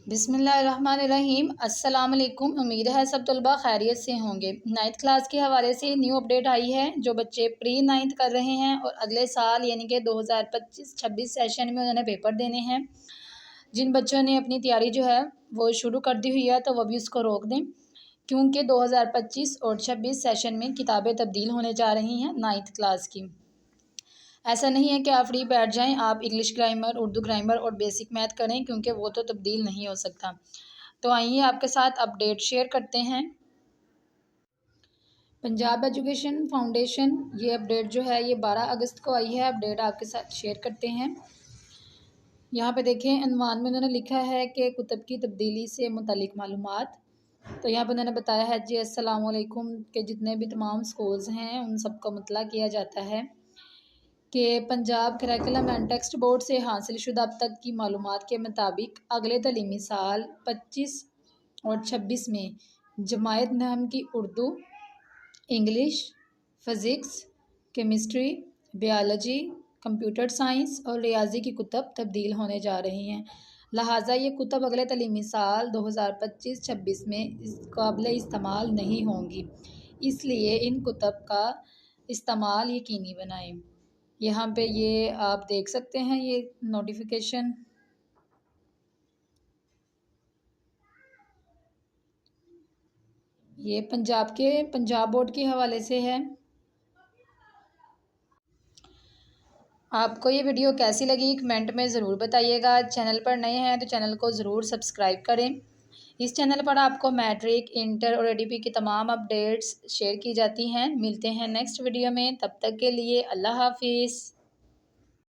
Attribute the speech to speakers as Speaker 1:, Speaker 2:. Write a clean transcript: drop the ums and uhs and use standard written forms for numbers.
Speaker 1: बिस्मिल्लाहिर्रहमानिर्रहीम। अस्सलाम वालेकुम। उम्मीद है सब तलबा खैरियत से होंगे। नाइन्थ क्लास के हवाले से न्यू अपडेट आई है। जो बच्चे प्री नाइन्थ कर रहे हैं और अगले साल यानी कि 2025-26 सेशन में उन्होंने पेपर देने हैं, जिन बच्चों ने अपनी तैयारी जो है वो शुरू कर दी हुई है तो वो भी उसको रोक दें, क्योंकि 2025 और 26 सेशन में किताबें तब्दील होने जा रही हैं नाइन्थ क्लास की। ऐसा नहीं है कि आप फ्री बैठ जाएं, आप इंग्लिश ग्रामर, उर्दू ग्रामर और बेसिक मैथ करें, क्योंकि वो तो तब्दील नहीं हो सकता। तो आइए आपके साथ अपडेट शेयर करते हैं। पंजाब एजुकेशन फाउंडेशन ये अपडेट जो है ये 12 अगस्त को आई है। अपडेट आपके साथ शेयर करते हैं। यहाँ पे देखें, अनवान में उन्होंने लिखा है कि कुतब की तब्दीली से मुतल्लिक मालूमात। तो यहाँ पर उन्होंने बताया है जी अस्सलाम वालेकुम के जितने भी तमाम स्कूल्स हैं उन सबको मुतला किया जाता है कि Punjab curriculum and text board से हासिल शुदा अब तक की मालूमात के मुताबिक अगले तलीमी साल 25 और 26 में जमायत नाम की Urdu, English, physics, chemistry, biology, computer science और रियाजी की कुतब तब्दील होने जा रही हैं। लिहाजा ये कुतब अगले तलीमी साल 2025-26 में काबिल इस्तेमाल नहीं होंगी, इसलिए इन कुतब का इस्तेमाल यकीनी बनाएं। यहाँ पे ये आप देख सकते हैं ये नोटिफिकेशन। ये पंजाब बोर्ड के हवाले से है। आपको ये वीडियो कैसी लगी कमेंट में ज़रूर बताइएगा। चैनल पर नए हैं तो चैनल को ज़रूर सब्सक्राइब करें। इस चैनल पर आपको मैट्रिक, इंटर और एडीपी की तमाम अपडेट्स शेयर की जाती हैं। मिलते हैं नेक्स्ट वीडियो में, तब तक के लिए अल्लाह हाफिज़।